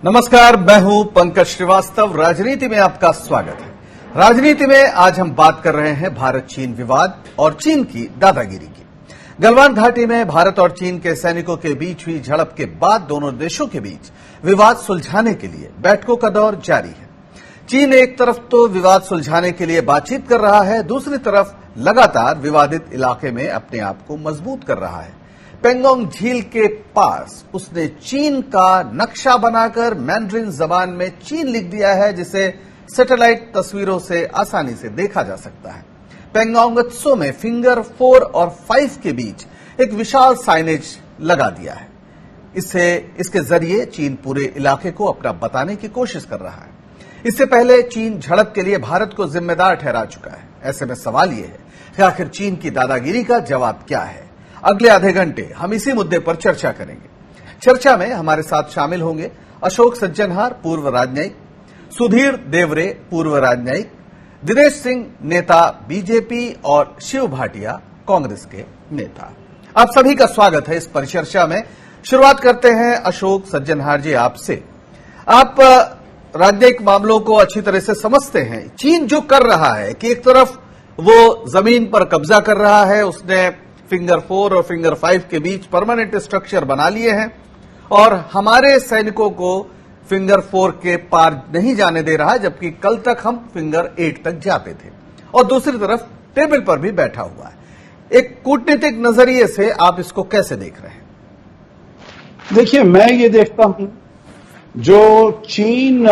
नमस्कार, मैं हूं पंकज श्रीवास्तव। राजनीति में आपका स्वागत है। राजनीति में आज हम बात कर रहे हैं भारत चीन विवाद और चीन की दादागिरी की। गलवान घाटी में भारत और चीन के सैनिकों के बीच हुई झड़प के बाद दोनों देशों के बीच विवाद सुलझाने के लिए बैठकों का दौर जारी है। चीन एक तरफ तो विवाद सुलझाने के लिए बातचीत कर रहा है, दूसरी तरफ लगातार विवादित इलाके में अपने आप को मजबूत कर रहा है। पेंगोंग झील के पास उसने चीन का नक्शा बनाकर मैंड्रिन जबान में चीन लिख दिया है, जिसे सैटेलाइट तस्वीरों से आसानी से देखा जा सकता है। पेंगोंग त्सो में फिंगर 4 और 5 के बीच एक विशाल साइनेज लगा दिया है। इसके जरिए चीन पूरे इलाके को अपना बताने की कोशिश कर रहा है। इससे पहले चीन झड़प के लिए भारत को जिम्मेदार ठहरा चुका है। ऐसे में सवाल यह है कि आखिर चीन की दादागिरी का जवाब क्या है। अगले आधे घंटे हम इसी मुद्दे पर चर्चा करेंगे। चर्चा में हमारे साथ शामिल होंगे अशोक सज्जनहार, पूर्व राजनयिक, सुधीर देवरे, पूर्व राजनयिक, दिनेश सिंह, नेता बीजेपी, और शिव भाटिया, कांग्रेस के नेता। आप सभी का स्वागत है इस परिचर्चा में। शुरुआत करते हैं अशोक सज्जनहार जी आपसे। आप राजनयिक मामलों को अच्छी तरह से समझते हैं। चीन जो कर रहा है कि एक तरफ वो जमीन पर कब्जा कर रहा है, उसने फिंगर 4 और फिंगर 5 के बीच परमानेंट स्ट्रक्चर बना लिए हैं और हमारे सैनिकों को फिंगर 4 के पार नहीं जाने दे रहा है, जबकि कल तक हम फिंगर 8 तक जाते थे, और दूसरी तरफ टेबल पर भी बैठा हुआ है। एक कूटनीतिक नजरिए से आप इसको कैसे देख रहे हैं? देखिए, मैं ये देखता हूं जो चीन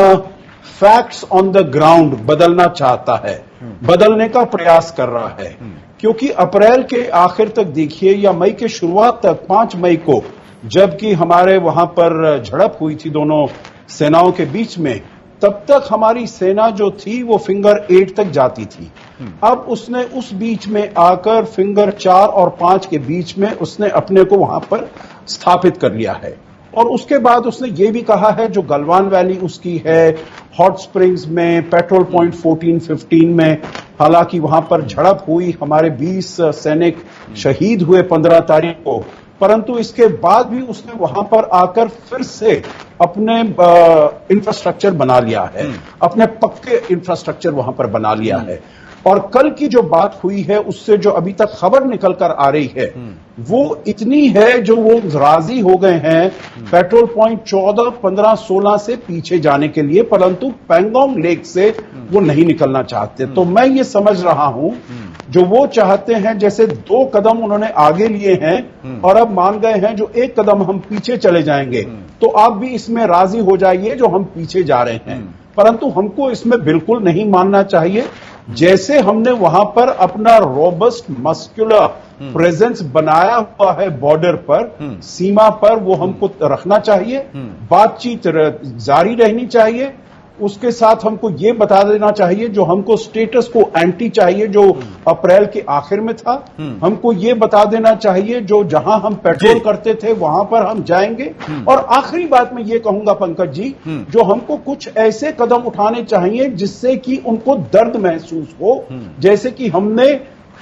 फैक्ट्स ऑन द ग्राउंड बदलना चाहता है, बदलने का प्रयास कर रहा है, क्योंकि अप्रैल के आखिर तक देखिए या मई के शुरुआत तक 5 मई को जबकि हमारे वहां पर झड़प हुई थी दोनों सेनाओं के बीच में, तब तक हमारी सेना जो थी वो फिंगर 8 तक जाती थी। अब उसने उस बीच में आकर फिंगर 4 और 5 के बीच में उसने अपने को वहां पर स्थापित कर लिया है। और उसके बाद उसने ये भी कहा है जो गलवान वैली उसकी है, हॉट स्प्रिंग्स में, पेट्रोल पॉइंट 14-15 में, हालांकि वहां पर झड़प हुई, हमारे 20 सैनिक शहीद हुए 15 तारीख को, परंतु इसके बाद भी उसने वहां पर आकर फिर से अपने इंफ्रास्ट्रक्चर बना लिया है, अपने पक्के इंफ्रास्ट्रक्चर वहां पर बना लिया है। और कल की जो बात हुई है उससे जो अभी तक खबर निकल कर आ रही है वो इतनी है जो वो राजी हो गए हैं पेट्रोल पॉइंट 14, 15, 16 से पीछे जाने के लिए, परंतु पेंगोंग लेक से वो नहीं निकलना चाहते। तो मैं ये समझ रहा हूं जो वो चाहते हैं, जैसे 2 कदम उन्होंने आगे लिए हैं और अब मान गए हैं जो 1 कदम हम पीछे चले जाएंगे, तो आप भी इसमें राजी हो जाइए जो हम पीछे जा रहे हैं। परंतु हमको इसमें बिल्कुल नहीं मानना चाहिए। जैसे हमने वहां पर अपना रोबस्ट मस्कुलर प्रेजेंस बनाया हुआ है बॉर्डर पर, सीमा पर, वो हमको रखना चाहिए। बातचीत जारी रहनी चाहिए। उसके साथ हमको ये बता देना चाहिए जो हमको स्टेटस को एंटी चाहिए जो अप्रैल के आखिर में था, हमको ये बता देना चाहिए जो जहां हम पेट्रोल करते थे वहां पर हम जाएंगे। और आखिरी बात मैं ये कहूंगा पंकज जी, जो हमको कुछ ऐसे कदम उठाने चाहिए जिससे कि उनको दर्द महसूस हो, जैसे कि हमने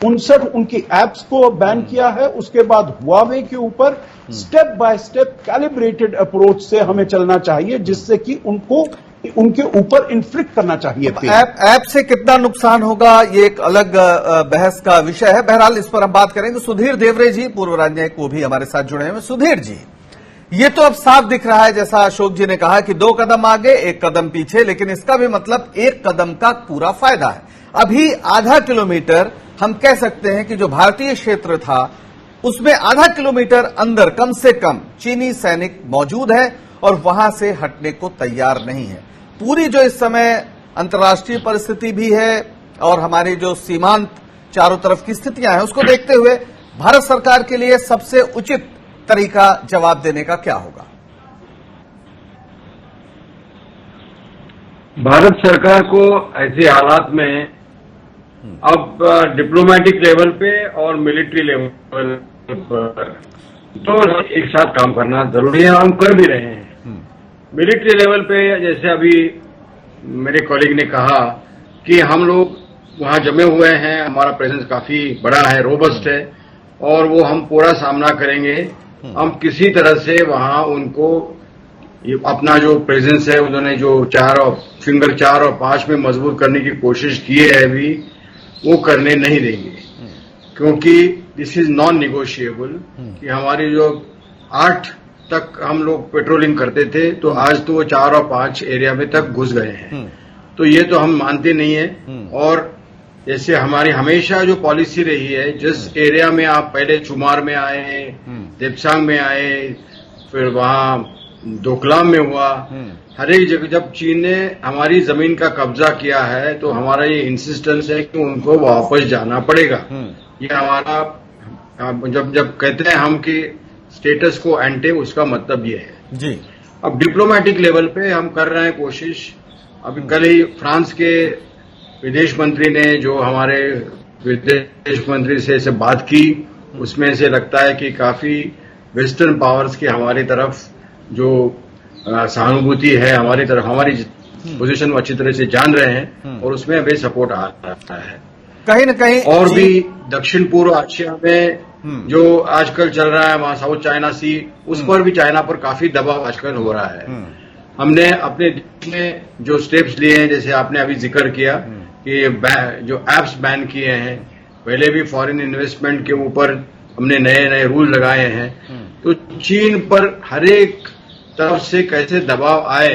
59 उनकी एप्स को बैन किया है, उसके बाद हुआवे के ऊपर step by step calibrated approach से हमें चलना चाहिए, जिससे कि उनको उनके ऊपर इन्फ्लिक्ट करना चाहिए। ऐप से कितना नुकसान होगा ये एक अलग बहस का विषय है। बहरहाल इस पर हम बात करेंगे। सुधीर देवरे जी, पूर्व राजनयिक, वो भी हमारे साथ जुड़े हैं। सुधीर जी, ये तो अब साफ दिख रहा है, जैसा अशोक जी ने कहा कि 2 कदम आगे 1 कदम पीछे, लेकिन इसका भी मतलब 1 कदम का पूरा फायदा है। अभी आधा किलोमीटर हम कह सकते हैं कि जो भारतीय क्षेत्र था उसमें आधा किलोमीटर अंदर कम से कम चीनी सैनिक मौजूद है और वहां से हटने को तैयार नहीं है। पूरी जो इस समय अंतर्राष्ट्रीय परिस्थिति भी है और हमारी जो सीमांत चारों तरफ की स्थितियां हैं, उसको देखते हुए भारत सरकार के लिए सबसे उचित तरीका जवाब देने का क्या होगा? भारत सरकार को ऐसे हालात में अब डिप्लोमेटिक लेवल पे और मिलिट्री लेवल पर तो एक साथ काम करना जरूरी है, हम कर भी रहे हैं। मिलिट्री लेवल पे जैसे अभी मेरे कॉलीग ने कहा कि हम लोग वहां जमे हुए हैं, हमारा प्रेजेंस काफी बड़ा है, रोबस्ट है, और वो हम पूरा सामना करेंगे। हम किसी तरह से वहां उनको ये अपना जो प्रेजेंस है उन्होंने जो फिंगर 4 और 5 में मजबूत करने की कोशिश की है अभी, वो करने नहीं देंगे, क्योंकि दिस इज नॉन निगोशिएबल कि हमारी जो 8 तक हम लोग पेट्रोलिंग करते थे, तो आज तो वो 4 और 5 एरिया में तक घुस गए हैं। तो ये तो हम मानते नहीं है। और जैसे हमारी हमेशा जो पॉलिसी रही है, जिस एरिया में आप पहले चुमार में आए, देपसांग में आए, फिर वहां डोकलाम में हुआ, हर एक जगह जब चीन ने हमारी जमीन का कब्जा किया है, तो हमारा ये इंसिस्टेंस है कि उनको वापस जाना पड़ेगा। ये हमारा जब कहते हैं हम कि स्टेटस को एंटे, उसका मतलब ये है जी। अब डिप्लोमेटिक लेवल पे हम कर रहे हैं कोशिश। अभी कल ही फ्रांस के विदेश मंत्री ने जो हमारे विदेश मंत्री से बात की, उसमें से लगता है कि काफी वेस्टर्न पावर्स की हमारी तरफ जो सहानुभूति है, हमारी तरफ हमारी पोजीशन को अच्छी तरह से जान रहे हैं, और उसमें अभी सपोर्ट आ रहा है कहीं न कहीं। और भी दक्षिण पूर्व एशिया में जो आजकल चल रहा है, वहां साउथ चाइना सी, उस पर भी चाइना पर काफी दबाव आजकल हो रहा है। हमने अपने देश में जो स्टेप्स लिए हैं, जैसे आपने अभी जिक्र किया कि जो एप्स बैन किए हैं, पहले भी फॉरेन इन्वेस्टमेंट के ऊपर हमने नए नए रूल लगाए हैं, तो चीन पर हर एक तरफ से कैसे दबाव आए।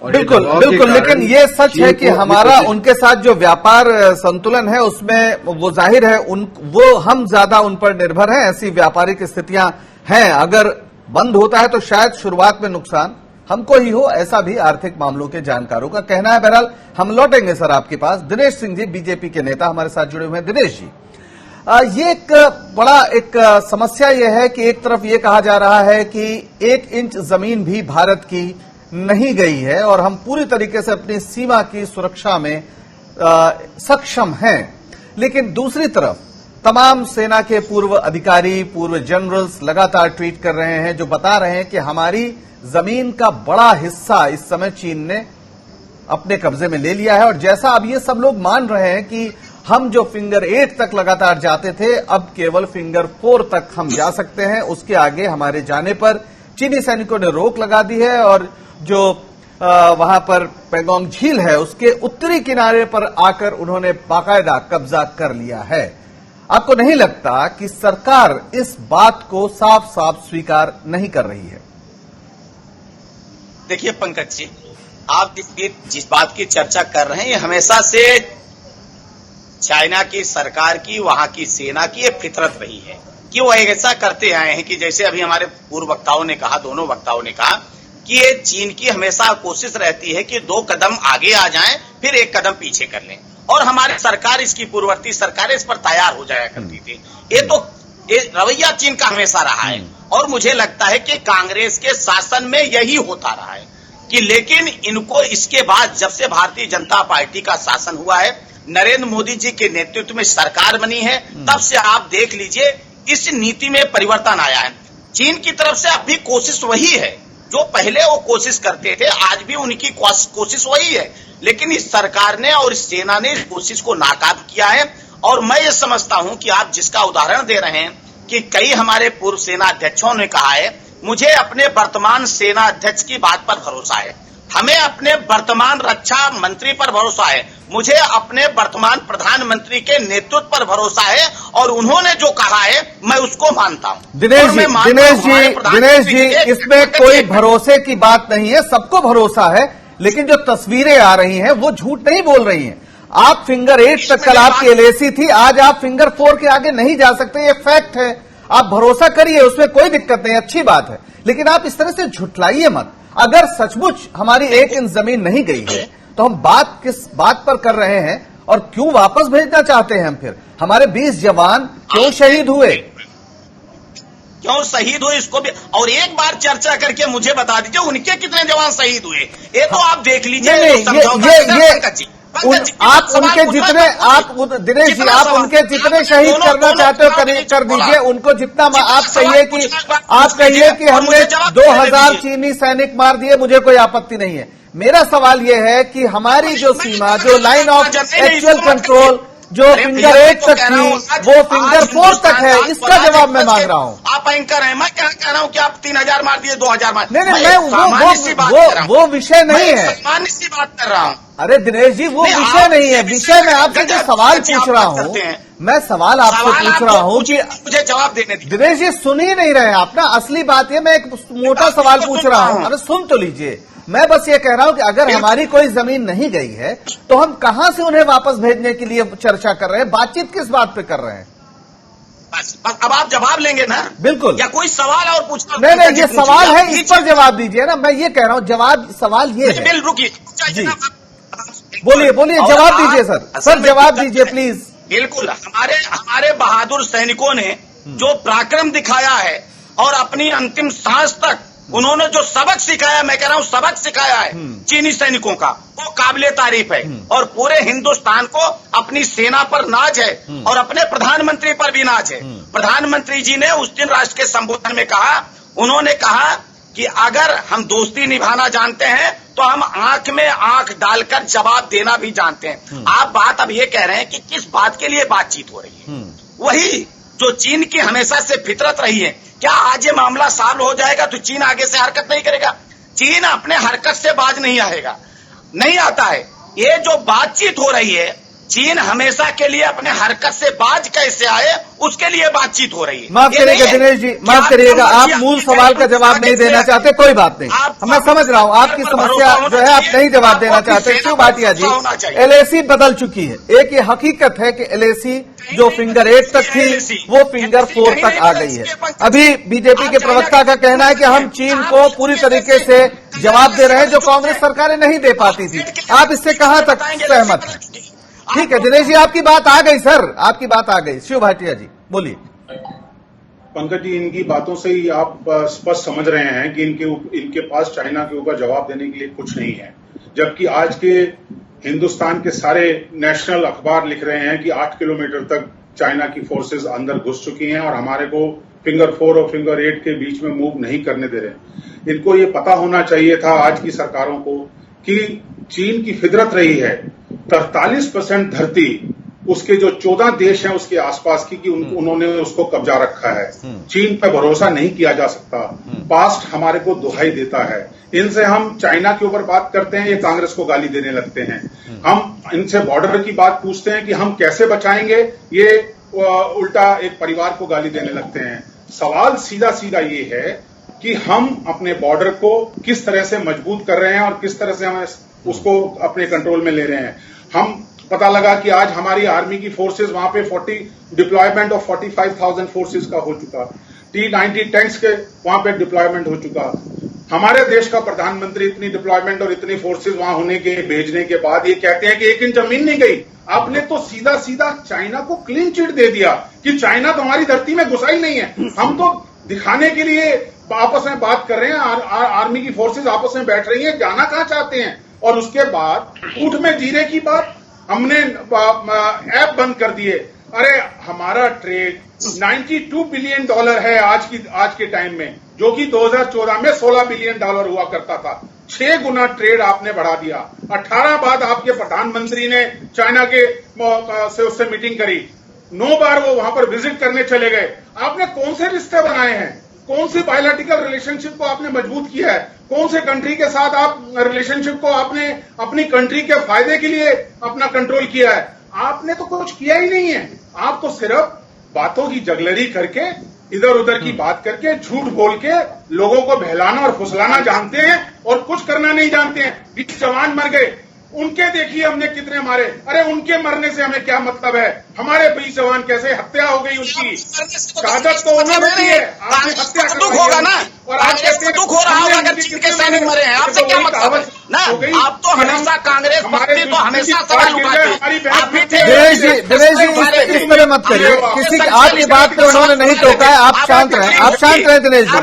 और बिल्कुल बिल्कुल, लेकिन ये सच है कि हमारा उनके साथ जो व्यापार संतुलन है, उसमें वो जाहिर है वो हम ज्यादा उन पर निर्भर हैं। ऐसी व्यापारिक स्थितियां हैं, अगर बंद होता है तो शायद शुरुआत में नुकसान हमको ही हो, ऐसा भी आर्थिक मामलों के जानकारों का कहना है। बहरहाल हम लौटेंगे सर आपके पास। दिनेश सिंह जी, बीजेपी के नेता, हमारे साथ जुड़े हुए हैं। दिनेश जी, ये एक बड़ा समस्या ये है कि एक तरफ ये कहा जा रहा है कि 1 इंच जमीन भी भारत की नहीं गई है और हम पूरी तरीके से अपनी सीमा की सुरक्षा में सक्षम हैं, लेकिन दूसरी तरफ तमाम सेना के पूर्व अधिकारी, पूर्व जनरल्स लगातार ट्वीट कर रहे हैं, जो बता रहे हैं कि हमारी जमीन का बड़ा हिस्सा इस समय चीन ने अपने कब्जे में ले लिया है। और जैसा अब ये सब लोग मान रहे हैं कि हम जो फिंगर 8 तक लगातार जाते थे, अब केवल फिंगर 4 तक हम जा सकते हैं, उसके आगे हमारे जाने पर चीनी सैनिकों ने रोक लगा दी है। और जो वहां पर पेंगोंग झील है, उसके उत्तरी किनारे पर आकर उन्होंने बाकायदा कब्जा कर लिया है। आपको नहीं लगता कि सरकार इस बात को साफ साफ स्वीकार नहीं कर रही है? देखिए पंकज जी, आप जिस बात की चर्चा कर रहे हैं, ये हमेशा से चाइना की सरकार की, वहां की सेना की ये फितरत रही है कि वो ऐसा करते आए हैं कि जैसे अभी हमारे पूर्व वक्ताओं ने कहा, दोनों वक्ताओं ने कहा कि ये चीन की हमेशा कोशिश रहती है कि 2 कदम आगे आ जाएं, फिर 1 कदम पीछे कर लें। और हमारी सरकार, इसकी पूर्ववर्ती सरकारें इस पर तैयार हो जाया करती थी। ये रवैया चीन का हमेशा रहा है, और मुझे लगता है कि कांग्रेस के शासन में यही होता रहा है कि, लेकिन इनको इसके बाद जब से भारतीय जनता पार्टी का शासन हुआ है, नरेंद्र मोदी जी के नेतृत्व में सरकार बनी है, तब से आप देख लीजिए इस नीति में परिवर्तन आया है। चीन की तरफ से अब भी कोशिश वही है जो पहले वो कोशिश करते थे, आज भी उनकी कोशिश वही है, लेकिन इस सरकार ने और इस सेना ने इस कोशिश को नाकाम किया है। और मैं ये समझता हूं कि आप जिसका उदाहरण दे रहे हैं कि कई हमारे पूर्व सेना अध्यक्षों ने कहा है, मुझे अपने वर्तमान सेना अध्यक्ष की बात पर भरोसा है, हमें अपने वर्तमान रक्षा मंत्री पर भरोसा है, मुझे अपने वर्तमान प्रधानमंत्री के नेतृत्व पर भरोसा है, और उन्होंने जो कहा है मैं उसको मानता हूं। दिनेश जी, इसमें कोई भरोसे की बात नहीं है, सबको भरोसा है, लेकिन जो तस्वीरें आ रही हैं वो झूठ नहीं बोल रही हैं। आप फिंगर 8 तक कल आपकी एलएसी थी, आज आप फिंगर 4 के आगे नहीं जा सकते, ये फैक्ट है। आप भरोसा करिए, उसमें कोई दिक्कत नहीं, अच्छी बात है, लेकिन आप इस तरह से झुठलाइए मत। अगर सचमुच हमारी 1 इंच जमीन नहीं गई है, तो हम बात किस बात पर कर रहे हैं और क्यों वापस भेजना चाहते हैं हम? फिर हमारे 20 जवान क्यों शहीद हुए, क्यों शहीद हुए, इसको भी और एक बार चर्चा करके मुझे बता दीजिए उनके कितने जवान शहीद हुए, ये तो आप देख लीजिए। आप उनके जितने, आप दिनेश जी, आप उनके जितने शहीद करना चाहते हो कर दीजिए, उनको जितना आप कहिए कि हमने 2000 चीनी सैनिक मार दिए, मुझे कोई आपत्ति नहीं है। मेरा सवाल यह है कि हमारी जो सीमा, जो लाइन ऑफ एक्चुअल कंट्रोल, जो फिंगर 8 तक थी वो फिंगर 4 तक है, इसका जवाब मैं मांग रहा हूं। आप एंकर हैं, मैं क्या कह रहा हूं कि आप 3000 मार दिए, 2000 मार। नहीं, वो विषय नहीं है, सामान्य सी बात कर रहा हूं। अरे दिनेश जी, वो विषय नहीं है। विषय में आपसे जो सवाल पूछ रहा हूं, मैं सवाल आपसे पूछ रहा हूं कि मुझे जवाब देने दीजिए। दिनेश जी, सुन ही नहीं रहे आप ना। असली बात है, मैं एक मोटा सवाल पूछ रहा हूं। अरे सुन तो लीजिए, मैं बस ये कह रहा हूं कि अगर हमारी कोई जमीन नहीं गई है तो हम कहां से उन्हें वापस भेजने के लिए चर्चा कर रहे हैं, बातचीत किस बात पे कर रहे हैं? बस अब आप जवाब लेंगे ना? बिल्कुल। या कोई सवाल और पूछना? नहीं, ये सवाल है, इस पर जवाब दीजिए ना। मैं ये कह रहा हूं, सवाल ये है। बिल रुकिए, बोलिए, जवाब दीजिए सर, जवाब दीजिए प्लीज। बिल्कुल, हमारे बहादुर सैनिकों ने जो पराक्रम दिखाया है और अपनी अंतिम सांस तक उन्होंने जो सबक सिखाया, मैं कह रहा हूं सबक सिखाया है चीनी सैनिकों का, वो काबिले तारीफ है। और पूरे हिंदुस्तान को अपनी सेना पर नाज है और अपने प्रधानमंत्री पर भी नाज है। प्रधानमंत्री जी ने उस दिन राष्ट्र के संबोधन में कहा, उन्होंने कहा कि अगर हम दोस्ती निभाना जानते हैं तो हम आंख में आंख डालकर जवाब देना भी जानते हैं। आप बात अब ये कह रहे हैं कि किस बात के लिए बातचीत हो रही है, वही जो चीन की हमेशा से फितरत रही है। क्या आज ये मामला सॉल्व हो जाएगा तो चीन आगे से हरकत नहीं करेगा? चीन अपने हरकत से बाज नहीं आएगा, नहीं आता है। ये जो बातचीत हो रही है, चीन हमेशा के लिए अपने हरकत से बाज कैसे आए, उसके लिए बातचीत हो रही है। माफ करिएगा दिनेश जी, माफ करिएगा, आप मूल सवाल का जवाब नहीं देना चाहते, कोई बात नहीं। मैं समझ रहा हूं आपकी समस्या जो है, आप नहीं जवाब देना चाहते। शिव भाटिया जी, एलएसी बदल चुकी है। एक ये हकीकत है कि एलएसी जो फिंगर 8 तक थी वो फिंगर 4 तक आ गई है। अभी बीजेपी के प्रवक्ता का कहना है कि हम चीन को पूरी तरीके से जवाब दे रहे हैं जो कांग्रेस सरकारें नहीं दे पाती थी। आप इससे कहां तक सहमत हैं? ठीक है दिनेश जी, आपकी बात आ गई सर, आपकी बात आ गई। शिव भाटिया जी बोलिए। पंकज जी, इनकी बातों से ही आप स्पष्ट समझ रहे हैं कि इनके पास चाइना के ऊपर जवाब देने के लिए कुछ नहीं है। जबकि आज के हिंदुस्तान के सारे नेशनल अखबार लिख रहे हैं कि 8 किलोमीटर तक चाइना की फोर्सेस अंदर घुस चुकी हैं और हमारे को फिंगर 4 और फिंगर 8 के बीच में मूव नहीं करने दे रहे। इनको ये पता होना चाहिए था आज की सरकारों को कि चीन की फितरत रही है 43% धरती उसके जो 14 देश हैं उसके आसपास की कि उन्होंने उसको कब्जा रखा है। चीन पर भरोसा नहीं किया जा सकता। पास्ट हमारे को दुहाई देता है। इनसे हम चाइना के ऊपर बात करते हैं, ये कांग्रेस को गाली देने लगते हैं। हम इनसे बॉर्डर की बात पूछते हैं कि हम कैसे बचाएंगे, ये उल्टा एक परिवार को गाली देने लगते हैं। सवाल सीधा सीधा ये है कि हम अपने बॉर्डर को किस तरह से मजबूत कर रहे हैं और किस तरह से हम उसको अपने कंट्रोल में ले रहे हैं। हम पता लगा कि आज हमारी आर्मी की फोर्सेस वहां पे 40 डिप्लॉयमेंट ऑफ 45,000 फोर्सेस का हो चुका। T-90 टैंक्स के वहां पे डिप्लॉयमेंट हो चुका। हमारे देश का प्रधानमंत्री इतनी डिप्लॉयमेंट और इतनी फोर्सेस वहां होने के भेजने के बाद ये कहते हैं कि 1 इंच जमीन नहीं गई। आपने तो सीधा सीधा चाइना को क्लीन चिट दे दिया कि चाइना तो हमारी धरती में घुसा ही नहीं है। हम तो दिखाने के लिए आपस में बात कर रहे हैं। आर्मी की फोर्सेस आपस में बैठ रही है, जाना कहां चाहते हैं। और उसके बाद ऊँट में जीरे की बात, हमने ऐप बंद कर दिए। अरे हमारा ट्रेड $92 बिलियन है आज के टाइम में, जो कि 2014 में $16 बिलियन हुआ करता था। 6 गुना ट्रेड आपने बढ़ा दिया। 18 बार आपके प्रधानमंत्री ने चाइना के से उससे मीटिंग करी। 9 बार वो वहां पर विजिट करने चले गए। आपने कौन से रिश्ते बनाए हैं? कौन सी बायोलॉजिकल रिलेशनशिप को आपने मजबूत किया है? कौन से कंट्री के साथ आप रिलेशनशिप को आपने अपनी कंट्री के फायदे के लिए अपना कंट्रोल किया है? आपने तो कुछ किया ही नहीं है। आप तो सिर्फ बातों की जगलरी करके, इधर उधर की बात करके, झूठ बोल के लोगों को बहलाना और फुसलाना जानते हैं और कुछ करना नहीं जानते हैं। 20 जवान मर गए, उनके देखिए हमने कितने मारे। अरे उनके मरने से हमें क्या मतलब है? हमारे 20 जवान कैसे हत्या हो गई उनकी, शहादत तो उन्होंने दी है, आपने हत्या दुख होगा ना। और आज कैसे दुख हो रहा होगा अगर चीन के सैनिक मरे हैं? आपसे क्या मतलब है ना? आप तो हमेशा कांग्रेस पार्टी तो हमेशा सवाल उठाते। आप भी थे दिनेश जी, इस तरह मत करिए। किसी आपकी बात पे उन्होंने नहीं टोका है, आप शांत रहें, आप शांत रहें दिनेश जी।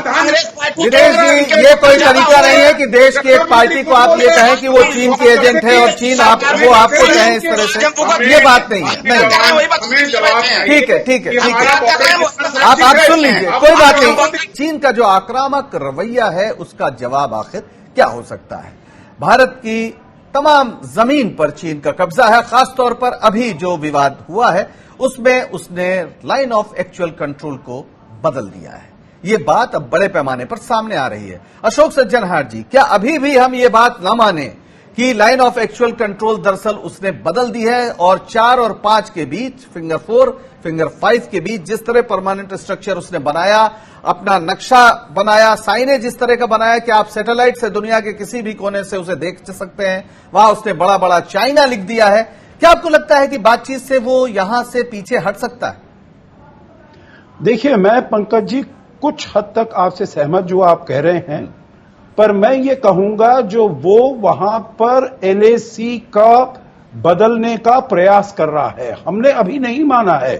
दिनेश जी, ये कोई तरीका नहीं है कि देश की एक पार्टी को आप ये कहें कि वो चीन के एजेंट है और चीन वो आपको कहें इस तरह से। ये बात नहीं है, नहीं। ठीक है आप सुन लीजिए, कोई बात नहीं। चीन का जो आक्रामक रवैया है उसका जवाब आखिर क्या हो सकता है? भारत की तमाम जमीन पर चीन का कब्जा है। खासतौर पर अभी जो विवाद हुआ है उसमें उसने लाइन ऑफ एक्चुअल कंट्रोल को बदल दिया है। ये बात अब बड़े पैमाने पर सामने आ रही है। अशोक सज्जनहार जी, क्या अभी भी हम ये बात न माने कि लाइन ऑफ एक्चुअल कंट्रोल दरअसल उसने बदल दी है और 4 और 5 के बीच, फिंगर 4, फिंगर 5 के बीच जिस तरह परमानेंट स्ट्रक्चर उसने बनाया, अपना नक्शा बनाया, साइनेज इस तरह का बनाया कि आप सैटेलाइट से दुनिया के किसी भी कोने से उसे देख सकते हैं, वहां उसने बड़ा बड़ा चाइना लिख दिया है। क्या आपको लगता है कि बातचीत से वो यहां से पीछे हट सकता है? देखिए, मैं पंकज जी कुछ हद तक आपसे सहमत जो आप कह रहे हैं, पर मैं ये कहूंगा जो वो वहां पर एलएसी का बदलने का प्रयास कर रहा है, हमने अभी नहीं माना है।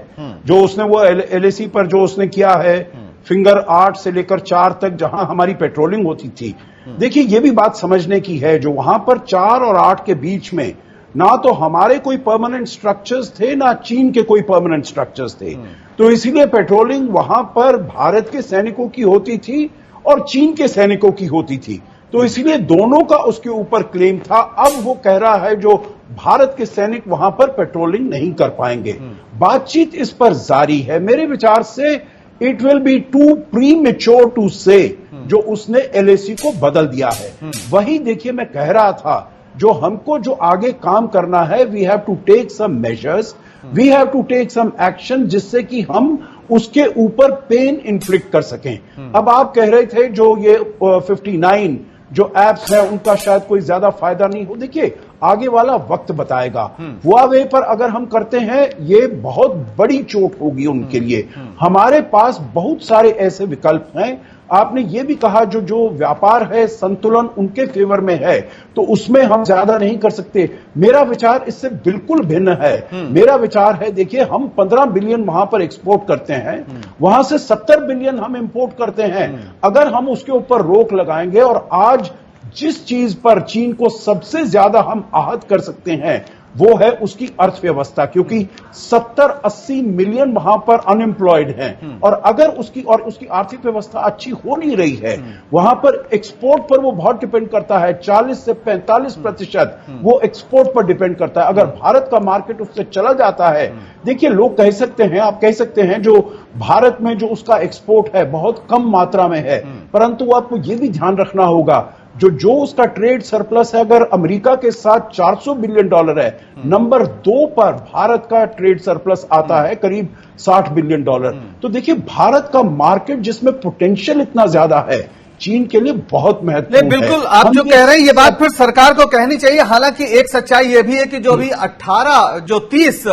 जो उसने वो एलएसी पर जो उसने किया है, फिंगर 8 से लेकर 4 तक जहां हमारी पेट्रोलिंग होती थी, देखिए ये भी बात समझने की है, जो वहां पर 4 और 8 के बीच में ना तो हमारे कोई परमानेंट स्ट्रक्चर्स थे, ना चीन के कोई परमानेंट स्ट्रक्चर्स थे, तो इसीलिए पेट्रोलिंग वहां पर भारत के सैनिकों की होती थी और चीन के सैनिकों की होती थी, तो इसलिए दोनों का उसके ऊपर क्लेम था। अब वो कह रहा है जो भारत के सैनिक वहां पर पेट्रोलिंग नहीं कर पाएंगे। बातचीत इस पर जारी है। मेरे विचार से it will be too premature to say जो उसने एलएसी को बदल दिया है। वही देखिए मैं कह रहा था, जो हमको जो आगे काम करना है, we have to take some measures, we have to take some action, जिससे कि हम उसके ऊपर पेन इन्फ्लिक्ट कर सकें। अब आप कह रहे थे जो ये 59 जो एप्स हैं उनका शायद कोई ज्यादा फायदा नहीं हो। देखिए आगे वाला वक्त बताएगा। हुआवे पर अगर हम करते हैं, ये बहुत बड़ी चोट होगी उनके लिए। हमारे पास बहुत सारे ऐसे विकल्प हैं। आपने ये भी कहा जो व्यापार है संतुलन उनके फेवर में है, तो उसमें हम ज्यादा नहीं कर सकते। मेरा विचार इससे बिल्कुल भिन्न है। मेरा विचार है, देखिए हम 15 बिलियन वहां पर एक्सपोर्ट करते हैं, वहां से 70 बिलियन हम इंपोर्ट करते हैं। अगर हम उसके ऊपर रोक लगाएंगे, और आज जिस चीज पर चीन को सबसे ज्यादा हम आहत कर सकते हैं वो है उसकी अर्थव्यवस्था, क्योंकि 70-80 मिलियन वहां पर अनएम्प्लॉयड हैं, और अगर उसकी आर्थिक व्यवस्था अच्छी हो नहीं रही है, वहां पर एक्सपोर्ट पर वो बहुत डिपेंड करता है। 40 से 45% वो एक्सपोर्ट पर डिपेंड करता है। अगर भारत का मार्केट उससे चला जाता है, देखिए लोग कह सकते हैं, आप कह सकते हैं जो भारत में जो उसका एक्सपोर्ट है बहुत कम मात्रा में है, परंतु आपको ये भी ध्यान रखना होगा जो उसका ट्रेड सरप्लस है, अगर अमेरिका के साथ $400 बिलियन है, नंबर 2 पर भारत का ट्रेड सरप्लस आता है करीब $60 बिलियन। तो देखिए भारत का मार्केट जिसमें पोटेंशियल इतना ज्यादा है, चीन के लिए बहुत महत्वपूर्ण है। बिल्कुल, आप जो कह रहे हैं ये बात फिर सरकार को कहनी चाहिए। हालांकि एक सच्चाई ये भी है कि जो भी 30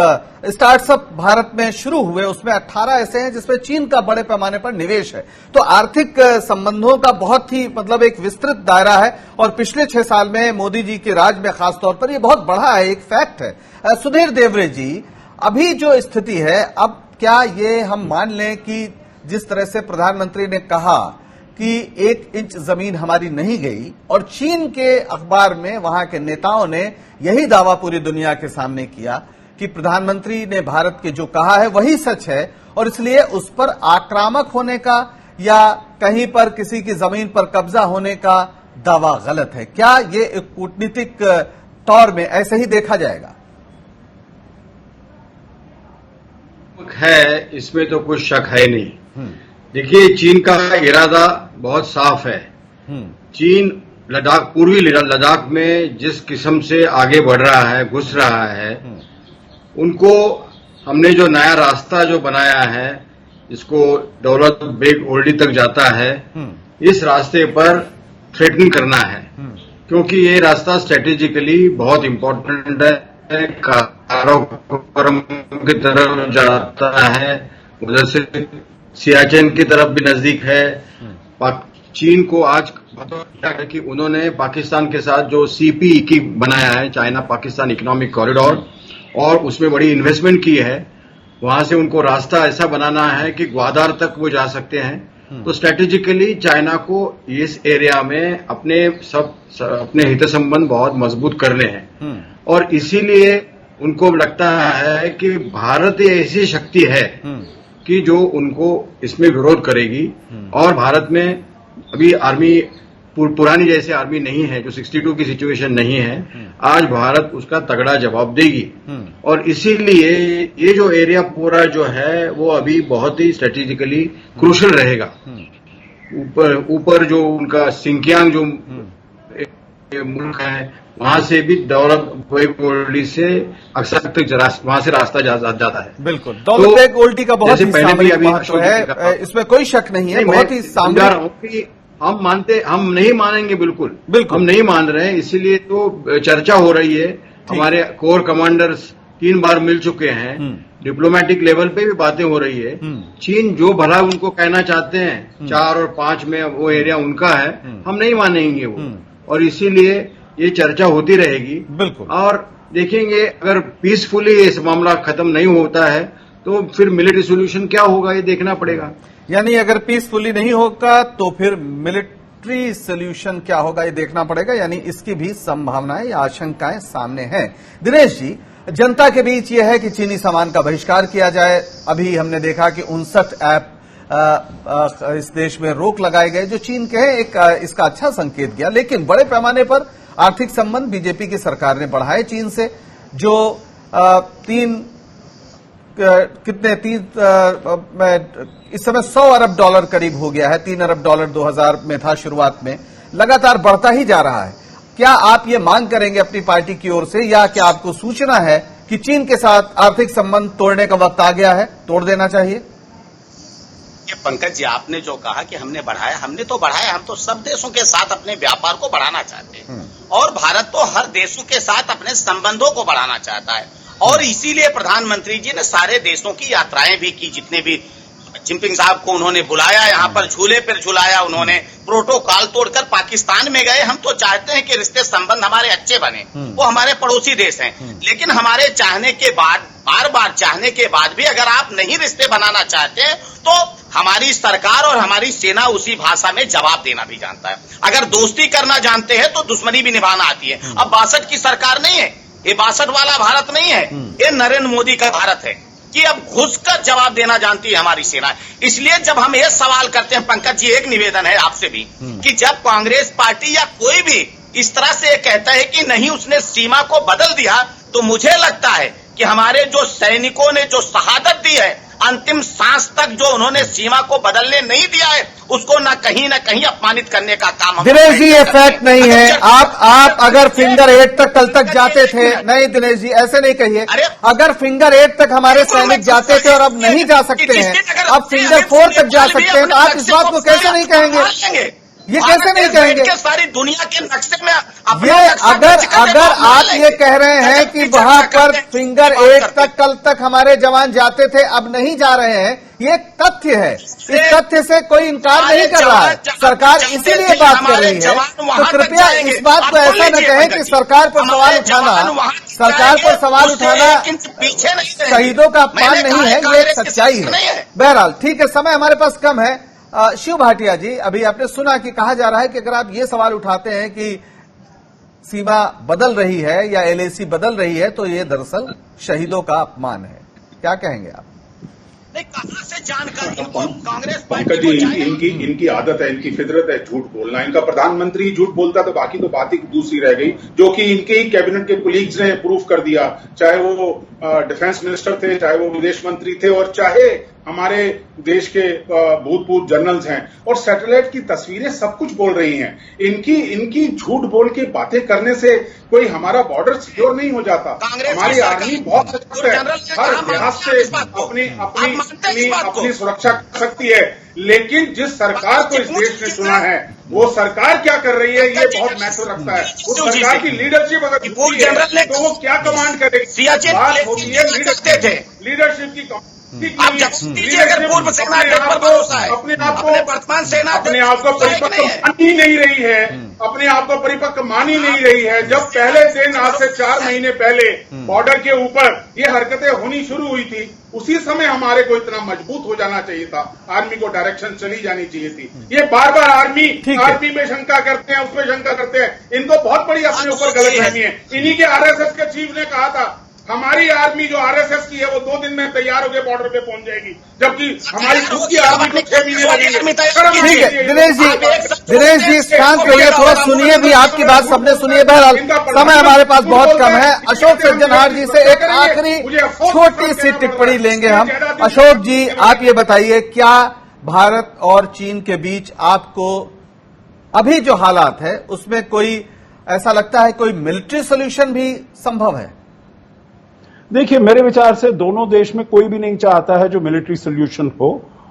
स्टार्टअप भारत में शुरू हुए, उसमें 18 ऐसे हैं जिसमें चीन का बड़े पैमाने पर निवेश है। तो आर्थिक संबंधों का बहुत ही मतलब एक विस्तृत दायरा है, और पिछले 6 साल में मोदी जी के राज में खासतौर पर ये बहुत बढ़ा है, एक फैक्ट है। सुधीर देवरे जी, अभी जो स्थिति है, अब क्या ये हम मान लें कि जिस तरह से प्रधानमंत्री ने कहा कि 1 इंच जमीन हमारी नहीं गई, और चीन के अखबार में वहां के नेताओं ने यही दावा पूरी दुनिया के सामने किया कि प्रधानमंत्री ने भारत के जो कहा है वही सच है, और इसलिए उस पर आक्रामक होने का या कहीं पर किसी की जमीन पर कब्जा होने का दावा गलत है? क्या ये एक कूटनीतिक तौर में ऐसे ही देखा जाएगा? है, इसमें तो कुछ शक है नहीं। देखिए चीन का इरादा बहुत साफ है। चीन लद्दाख, पूर्वी लद्दाख में जिस किस्म से आगे बढ़ रहा है, घुस रहा है, उनको हमने जो नया रास्ता जो बनाया है, इसको दौलत बेग ओल्डी तक जाता है, इस रास्ते पर थ्रेटन करना है, क्योंकि ये रास्ता स्ट्रेटेजिकली बहुत इंपॉर्टेंट है, काराकोरम की तरफ जाता है, उधर से सियाचिन की तरफ भी नजदीक है। चीन को आज क्या है कि उन्होंने पाकिस्तान के साथ जो सीपी की बनाया है, चाइना पाकिस्तान इकोनॉमिक कॉरिडोर, और उसमें बड़ी इन्वेस्टमेंट की है। वहां से उनको रास्ता ऐसा बनाना है कि ग्वादार तक वो जा सकते हैं। तो स्ट्रेटेजिकली चाइना को इस एरिया में अपने हित संबंध बहुत मजबूत करने हैं, और इसीलिए उनको लगता है कि भारत ऐसी शक्ति है कि जो उनको इसमें विरोध करेगी। और भारत में अभी आर्मी पुरानी जैसे आर्मी नहीं है, जो 62 की सिचुएशन नहीं है। आज भारत उसका तगड़ा जवाब देगी और इसीलिए ये जो एरिया पूरा जो है वो अभी बहुत ही स्ट्रेटेजिकली क्रूशल रहेगा। ऊपर जो उनका सिंकियांग जो मुल्क है वहां से भी दौलत से अक्सर तक वहां से रास्ता जाता है। बिल्कुल, दौलत बेग ओल्डी का बहुत ही सामरिक महत्व है, इसमें कोई शक नहीं है। बहुत ही सामरिक हम नहीं मानेंगे, बिल्कुल हम नहीं मान रहे हैं। इसीलिए तो चर्चा हो रही है। हमारे कोर कमांडर्स 3 बार मिल चुके हैं, डिप्लोमेटिक लेवल पे भी बातें हो रही है। चीन जो भला उनको कहना चाहते हैं 4 और 5 में वो एरिया उनका है, हम नहीं मानेंगे वो, और इसीलिए ये चर्चा होती रहेगी। बिल्कुल, और देखेंगे अगर पीसफुली इस मामला खत्म नहीं होता है तो फिर मिलिट्री सोल्यूशन क्या होगा ये देखना पड़ेगा। यानी अगर पीसफुली नहीं होगा तो फिर मिलिट्री सोल्यूशन क्या होगा ये देखना पड़ेगा। यानी इसकी भी संभावनाएं या आशंकाएं सामने हैं। दिनेश जी, जनता के बीच यह है कि चीनी सामान का बहिष्कार किया जाए। अभी हमने देखा कि 59 ऐप इस देश में रोक लगाए गए, जो चीन के हैं, एक इसका अच्छा संकेत गया। लेकिन बड़े पैमाने पर आर्थिक संबंध बीजेपी की सरकार ने बढ़ाए चीन से, जो इस समय $100 अरब करीब हो गया है। $3 अरब 2000 में था शुरुआत में, लगातार बढ़ता ही जा रहा है। क्या आप ये मांग करेंगे अपनी पार्टी की ओर से, या क्या आपको सूचना है कि चीन के साथ आर्थिक संबंध तोड़ने का वक्त आ गया है, तोड़ देना चाहिए? पंकज जी, आपने जो कहा कि हमने बढ़ाया, हमने तो बढ़ाया। हम तो सब देशों के साथ अपने व्यापार को बढ़ाना चाहते हैं और भारत तो हर देशों के साथ अपने संबंधों को बढ़ाना चाहता है। और इसीलिए प्रधानमंत्री जी ने सारे देशों की यात्राएं भी की। जितने भी जिनपिंग साहब को उन्होंने बुलाया, यहाँ पर झूले पर झुलाया, उन्होंने प्रोटोकॉल तोड़कर पाकिस्तान में गए। हम तो चाहते हैं कि रिश्ते संबंध हमारे अच्छे बने, वो हमारे पड़ोसी देश हैं। लेकिन हमारे चाहने के बाद, बार बार चाहने के बाद भी अगर आप नहीं रिश्ते बनाना चाहते हैं तो हमारी सरकार और हमारी सेना उसी भाषा में जवाब देना भी जानता है। अगर दोस्ती करना जानते हैं तो दुश्मनी भी निभाना आती है। अब 62 की सरकार नहीं है, ये 62 वाला भारत नहीं है, ये नरेंद्र मोदी का भारत है कि अब घुसकर जवाब देना जानती है हमारी सेना। इसलिए जब हम ये सवाल करते हैं पंकज जी, एक निवेदन है आपसे भी कि जब कांग्रेस पार्टी या कोई भी इस तरह से कहता है कि नहीं उसने सीमा को बदल दिया, तो मुझे लगता है कि हमारे जो सैनिकों ने जो शहादत दी है, अंतिम सांस तक जो उन्होंने सीमा को बदलने नहीं दिया है, उसको न कहीं अपमानित करने का काम। दिनेश जी, ये फैक्ट नहीं है। आप अगर फिंगर 8 तक कल तक जाते थे, नहीं दिनेश जी ऐसे नहीं कहिए। अगर फिंगर 8 तक हमारे सैनिक जाते थे और अब नहीं जा सकते हैं, अब फिंगर 4 तक जा सकते हैं, तो आप इस बात को कैसे नहीं कहेंगे? ये कैसे नहीं कहेंगे? सारी दुनिया के नक्शे में ये अगर आप ये कह रहे हैं कि वहां पर फिंगर 8 तक कल तक हमारे जवान जाते थे, अब नहीं जा रहे हैं, ये तथ्य है। इस तथ्य से कोई इनकार नहीं कर रहा है। सरकार इसीलिए बात कर रही है। तो कृपया इस बात को ऐसा न कहें कि सरकार पर सवाल उठाना शहीदों का अपमान नहीं है, ये एक सच्चाई है। बहरहाल ठीक है, समय हमारे पास कम है। शिव भाटिया जी, अभी आपने सुना कि कहा जा रहा है कि अगर आप ये सवाल उठाते हैं कि सीमा बदल रही है या एलएसी बदल रही है, तो ये दरअसल शहीदों का अपमान है। क्या कहेंगे आप? कहां से जानकारी कांग्रेस पंकज जी, इनकी आदत है, इनकी फितरत है झूठ बोलना। इनका प्रधानमंत्री झूठ बोलता तो बाकी तो बात ही दूसरी रह गई, जो कि इनके ही कैबिनेट के कुलीग्स ने प्रूफ कर दिया। चाहे वो डिफेंस मिनिस्टर थे, चाहे वो विदेश मंत्री थे, और चाहे हमारे देश के भूतपूर्व जनरल्स हैं, और सैटेलाइट की तस्वीरें सब कुछ बोल रही हैं। इनकी झूठ बोल के बातें करने से कोई हमारा बॉर्डर सिक्योर नहीं हो जाता। हमारी आर्मी बहुत सशक्त है, हर लिहाज से अपनी सुरक्षा कर सकती है। लेकिन जिस सरकार को इस देश ने चुना है, वो सरकार क्या कर रही है, ये बहुत महत्व रखता है। उस सरकार की लीडरशिप अगर पूरी है तो वो क्या कमांड करेगी। बात होती है लीडरशिप की। अगर पूर्व सेना अपने आप को वर्तमान सेना अपने आप को परिपक्व मान ही नहीं रही है, अपने आप को परिपक्व मान ही नहीं रही है। जब पहले दिन आज से 4 महीने पहले बॉर्डर के ऊपर ये हरकतें होनी शुरू हुई थी, उसी समय हमारे को इतना मजबूत हो जाना चाहिए था, आर्मी को डायरेक्शन चली जानी चाहिए थी। ये बार बार आर्मी में शंका करते हैं, उसमें शंका करते हैं। इनको बहुत बड़ी अपने ऊपर गलतफहमी है। इन्हीं के आरएसएस के चीफ ने कहा था, हमारी आर्मी जो आरएसएस की है वो 2 दिन में तैयार होकर बॉर्डर पे पहुंच जाएगी, जबकि हमारी खुद की आर्मी को 6 महीने लगेंगे। ठीक है दिनेश जी शांत रहिए, थोड़ा सुनिए भी, आपकी बात सबने सुनिए। बहरहाल समय हमारे पास बहुत कम है। अशोक सज्जनहार जी से एक आखिरी छोटी सी टिप्पणी लेंगे हम। अशोक जी, आप ये बताइए, क्या भारत और चीन के बीच आपको अभी जो हालात है उसमें कोई ऐसा लगता है कोई मिलिट्री सोल्यूशन भी संभव है? देखिए, मेरे विचार से दोनों देश में कोई भी नहीं चाहता है जो मिलिट्री सोल्यूशन हो,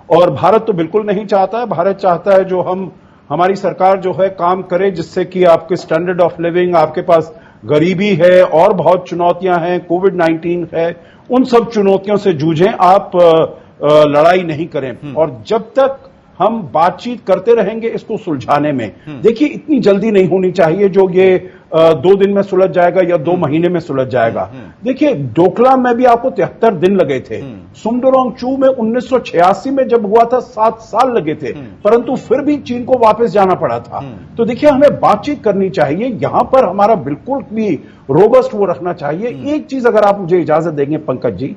और भारत तो बिल्कुल नहीं चाहता है। भारत चाहता है जो हमारी सरकार जो है काम करे जिससे कि आपके स्टैंडर्ड ऑफ लिविंग, आपके पास गरीबी है और बहुत चुनौतियां हैं, कोविड-19 है, उन सब चुनौतियों से जूझें, आप लड़ाई नहीं करें। और जब तक हम बातचीत करते रहेंगे इसको सुलझाने में, देखिए इतनी जल्दी नहीं होनी चाहिए जो ये 2 दिन में सुलझ जाएगा या 2 महीने में सुलझ जाएगा। देखिए, डोकलाम में भी आपको 73 दिन लगे थे, सुमडोरोंगचू में 1986 में जब हुआ था 7 साल लगे थे, परंतु फिर भी चीन को वापस जाना पड़ा था। तो देखिए, हमें बातचीत करनी चाहिए, यहां पर हमारा बिल्कुल भी रोबस्ट वो रखना चाहिए। एक चीज अगर आप मुझे इजाजत देंगे पंकज जी,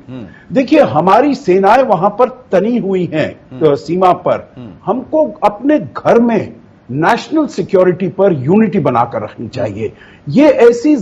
देखिए हमारी सेनाएं वहां पर तनी हुई हैं सीमा पर, हमको अपने घर में नेशनल सिक्योरिटी पर यूनिटी बनाकर रखनी चाहिए। ये ऐसी,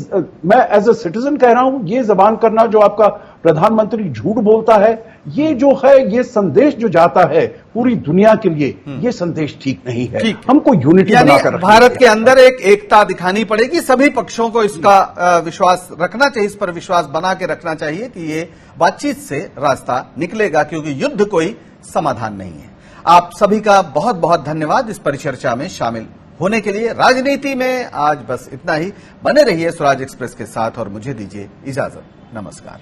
मैं एज ए सिटीजन कह रहा हूं, ये जबान करना जो आपका प्रधानमंत्री झूठ बोलता है, ये जो है, ये संदेश जो जाता है पूरी दुनिया के लिए, ये संदेश ठीक नहीं है। हमको यूनिटी बनाकर रखनी भारत के अंदर एक एकता दिखानी पड़ेगी, सभी पक्षों को इसका विश्वास रखना चाहिए, इस पर विश्वास बना के रखना चाहिए कि ये बातचीत से रास्ता निकलेगा, क्योंकि युद्ध कोई समाधान नहीं है। आप सभी का बहुत बहुत धन्यवाद इस परिचर्चा में शामिल होने के लिए। राजनीति में आज बस इतना ही। बने रहिए स्वराज एक्सप्रेस के साथ और मुझे दीजिए इजाजत। नमस्कार।